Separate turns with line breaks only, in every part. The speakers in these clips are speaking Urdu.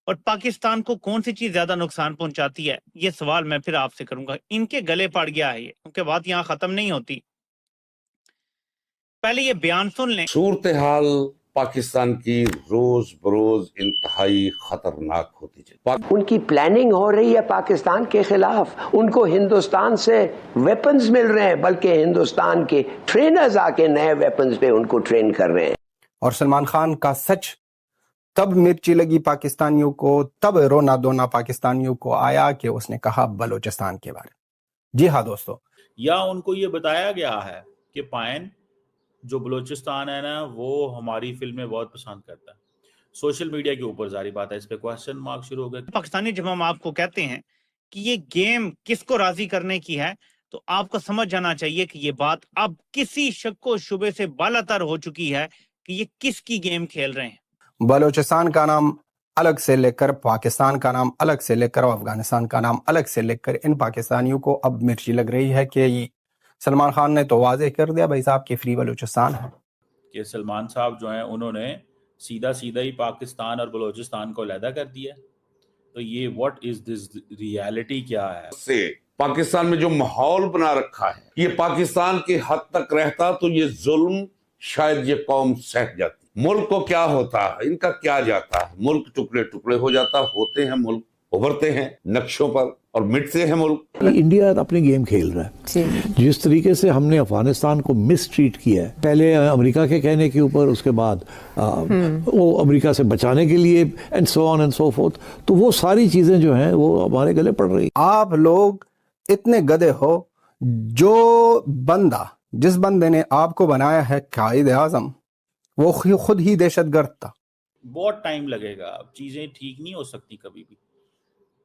اور پاکستان کو کون سی چیز زیادہ نقصان پہنچاتی ہے، یہ سوال میں پھر آپ سے کروں گا۔ ان کے گلے پڑ گیا ہے یہ، کیونکہ بات یہاں ختم نہیں ہوتی۔ پہلے یہ بیان سن لیں۔
صورتحال پاکستان کی روز بروز انتہائی خطرناک ہوتی جاتی۔
ان کی پلاننگ ہو رہی ہے پاکستان کے خلاف، ان کو ہندوستان سے ویپنز مل رہے ہیں، بلکہ ہندوستان کے ٹرینرز آ کے نئے ویپنز پہ ان کو ٹرین کر رہے ہیں۔
اور سلمان خان کا سچ تب مرچی لگی پاکستانیوں کو، تب رونا دھونا پاکستانیوں کو آیا کہ اس نے کہا بلوچستان کے بارے میں۔ جی ہاں دوستو،
یا ان کو یہ بتایا گیا ہے کہ پائن جو بلوچستان ہے نا وہ ہماری فلمیں بہت پسند کرتا ہے، سوشل میڈیا کے اوپر ظاہری بات ہے اس پہ کوسچن مارک شروع ہو گئے۔
پاکستانی جب ہم آپ کو کہتے ہیں کہ یہ گیم کس کو راضی کرنے کی ہے، تو آپ کو سمجھ جانا چاہیے کہ یہ بات اب کسی شک و شبے سے بالاتر ہو چکی ہے کہ یہ کس کی گیم کھیل رہے ہیں۔
بلوچستان کا نام الگ سے لے کر، پاکستان کا نام الگ سے لے کر، افغانستان کا نام الگ سے لے کر، ان پاکستانیوں کو اب مرچی لگ رہی ہے کہ سلمان خان نے تو واضح کر دیا بھائی صاحب کہ فری بلوچستان ہے،
کہ سلمان صاحب جو ہیں انہوں نے سیدھا ہی پاکستان اور بلوچستان کو علیحدہ کر دیا۔ تو یہ واٹ از دس ریالٹی کیا ہے؟
سے پاکستان میں جو ماحول بنا رکھا ہے، یہ پاکستان کی حد تک رہتا تو یہ ظلم شاید یہ قوم سہ جاتی۔ ملک کو کیا ہوتا ہے، ان کا کیا جاتا ہے، ملک ٹکڑے ٹکڑے ہو جاتا، ہوتے ہیں ملک، ابھرتے ہیں نقشوں پر اور مٹتے ہیں ملک۔
انڈیا اپنے گیم کھیل رہا ہے، جس طریقے سے ہم نے افغانستان کو مس ٹریٹ کیا ہے، پہلے امریکہ کے کہنے کے اوپر، اس کے بعد وہ امریکہ سے بچانے کے لیے and so on and so forth, تو وہ ساری چیزیں جو ہیں وہ ہمارے گلے پڑ رہی۔
آپ لوگ اتنے گدے ہو، جو بندہ، جس بندے نے آپ کو بنایا ہے قائد اعظم، وہ خود ہی دہشت گرد تھا۔
بہت ٹائم لگے گا، اب چیزیں ٹھیک نہیں ہو سکتی کبھی بھی۔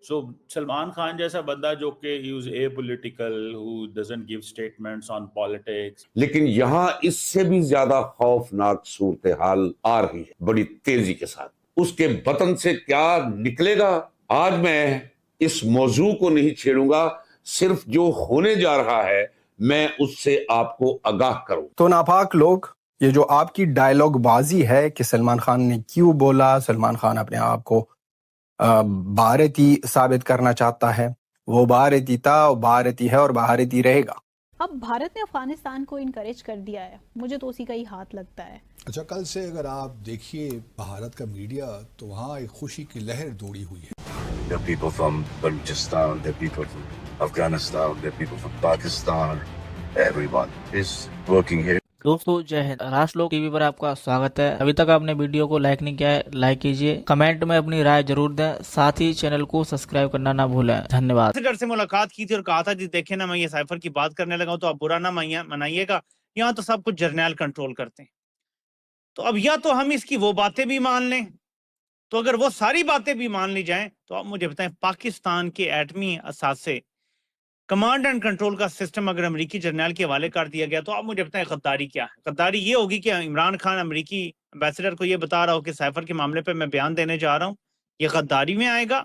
سو سلمان خان جیسا بندہ جو کہ he was apolitical, who doesn't give statements on politics۔
لیکن یہاں اس سے بھی زیادہ خوفناک صورتحال آ رہی ہے بڑی تیزی کے ساتھ۔ اس کے بطن سے کیا نکلے گا، آج میں اس موضوع کو نہیں چھیڑوں گا، صرف جو ہونے جا رہا ہے میں اس سے آپ کو آگاہ کروں۔
تو ناپاک لوگ، یہ جو آپ کی ڈائیلاگ بازی ہے کہ سلمان خان نے کیوں بولا، سلمان خان اپنے آپ کو بھارتی ثابت کرنا چاہتا ہے، وہ بھارتی تھا، وہ بھارتی ہے اور بھارتی رہے گا۔
اب بھارت نے افغانستان کو انکریج کر دیا ہے، مجھے تو اسی کا ہی ہاتھ لگتا ہے۔
اچھا، کل سے اگر آپ دیکھیے بھارت کا میڈیا تو وہاں ایک خوشی کی لہر دوڑی ہوئی ہے۔
There are people from Balochistan, there are people from Afghanistan, there are people from Pakistan. Everyone is working here.
دوستو جے ہند، راشٹر لوک ٹی وی پر آپ کا سواگت ہے۔ ابھی تک آپ نے ویڈیو کو لائک نہیں کیا ہے، لائک کیجئے، کمنٹ میں اپنی رائے ضرور دیں، ساتھ ہی چینل کو سبسکرائب کرنا نہ بھولیں۔ دھنیہ واد۔
ڈر سے ملاقات کی تھی اور کہا تھا جی دیکھیں نا میں یہ سائفر کی بات کرنے لگا ہوں تو آپ برا نہ منائیے گا، یہاں تو سب کچھ جرنیل کنٹرول کرتے ہیں۔ تو اب یا تو ہم اس کی وہ باتیں بھی مان لیں، تو اگر وہ ساری باتیں بھی مان لی جائیں تو آپ مجھے بتائیں پاکستان کے ایٹمی اثاثے، کمانڈ اینڈ کنٹرول کا سسٹم اگر امریکی جرنیل کے حوالے کر دیا گیا تو آپ مجھے بتائیں غداری کیا ہے؟ غداری یہ ہوگی کہ عمران خان امریکی امبیسڈر کو یہ بتا رہا ہو کہ سائفر کے معاملے پہ میں بیان دینے جا رہا ہوں، یہ غداری میں آئے گا؟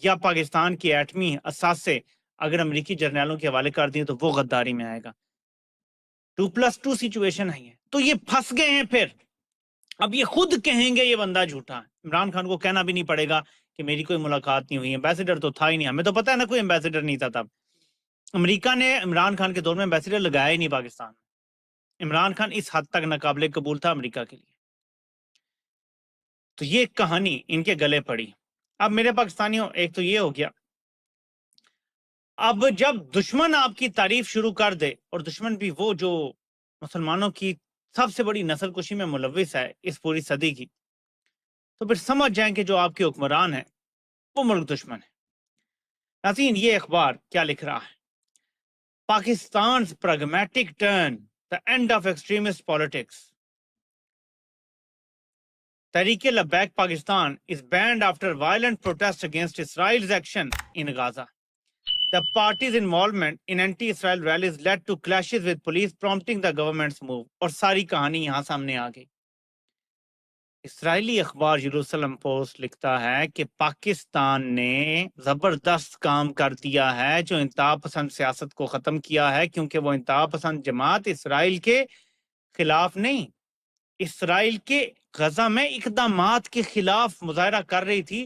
یا پاکستان کے ایٹمی اثاثے اگر امریکی جرنیلوں کے حوالے کر دیے تو وہ غداری میں آئے گا؟ 2+2 سچویشن ہے یہ، تو یہ پھنس گئے ہیں۔ پھر اب یہ خود کہیں گے یہ بندہ جھوٹا ہے، عمران خان کو کہنا بھی نہیں پڑے گا کہ میری کوئی ملاقات نہیں ہوئی، امبیسڈر تو تھا ہی نہیں، ہمیں تو پتہ ہے نا کوئی امبیسڈر نہیں تھا تب۔ امریکہ نے عمران خان کے دور میں امبیسڈر لگایا ہی نہیں پاکستان میں، عمران خان اس حد تک ناقابل قبول تھا امریکہ کے لیے۔ تو یہ کہانی ان کے گلے پڑی۔ اب میرے پاکستانیوں، ایک تو یہ ہو گیا، اب جب دشمن آپ کی تعریف شروع کر دے، اور دشمن بھی وہ جو مسلمانوں کی سب سے بڑی نسل کشی میں ملوث ہے اس پوری صدی کی، تو پھر سمجھ جائیں کہ جو آپ کے حکمران ہیں وہ ملک دشمن ہے۔ ناظرین، یہ اخبار کیا لکھ رہا ہے؟ پاکستان's pragmatic turn, the end of extremist politics. Tehreek Labbaik Pakistan is banned after violent protests against Israel's action in Gaza. The party's involvement in anti-Israel rallies led to clashes with police, prompting the government's move. اور ساری کہانی یہاں سامنے آ گئی۔ اسرائیلی اخبار یروشلم پوسٹ لکھتا ہے کہ پاکستان نے زبردست کام کر دیا ہے جو انتہا پسند سیاست کو ختم کیا ہے، کیونکہ وہ انتہا پسند جماعت اسرائیل کے خلاف نہیں، اسرائیل کے غزہ میں اقدامات کے خلاف مظاہرہ کر رہی تھی،